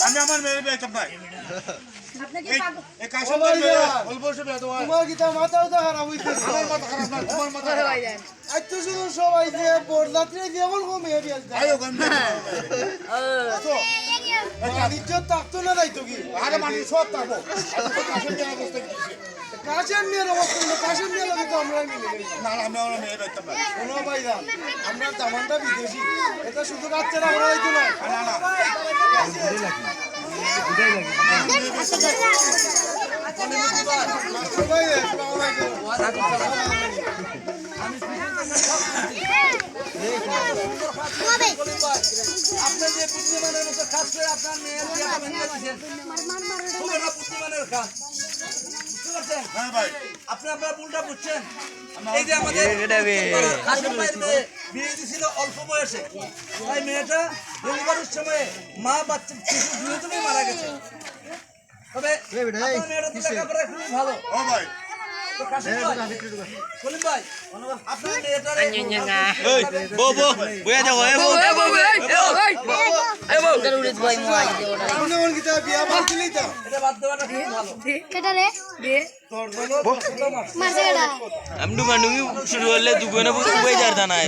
আমি আমার মেয়ে বেতন ভাই তোমার গীতা মাথাও তো খারাপ হইতেছে আমার মাথা খারাপ না তোমার মাথা খারাপ আজ তো শুধু সবাই যে বরযাত্রী যেমন কমে বিয়াল আয়ো গম ইজ্জত থাকতো না তাই তো কি আরে মানে সব থাকবো কাশের মেয়ের অবস্থা কি কাশের মেয়ের অবস্থা কিন্তু কাশের মেয়ের লোকে তো আমরা মিলে গেছি না আমি আমার মেয়ে বেতন ভাই শোনো ভাইরা আমরা জামানটা বিদেশি এটা শুধু বাচ্চারা ওরা হইতো না না না সবাই আসসালামু আলাইকুম আপনি যে বুদ্ধিমানের মতো কাজ করে আপনার মেয়ের বিয়েটা ভেঙে দিয়েছেন খুবই একটা বুদ্ধিমানের কাজ বুঝতে পারছেন হ্যাঁ ভাই আপনি আপনার ভুলটা বুঝছেন এই যে আমাদের হাসিম ভাইয়ের মেয়ে বিয়ে দিয়েছিল অল্প বয়সে তাই মেয়েটা ডেলিভারির সময় মা বাচ্চা শিশু দুজনেই মারা গেছে তবে আপনার মেয়েটা তো লেখাপড়া খুবই ভালো ও ভাই তো কাশিম ভাই কলিম ভাই আপনার মেয়েটার আপনি ওর গীতা বিয়া বাদ দিলেই তো এটা বাদ দেওয়াটা খুব ভালো তোর বলো আমি শুরু করলে দুপুরে না বুঝতে যার জানায়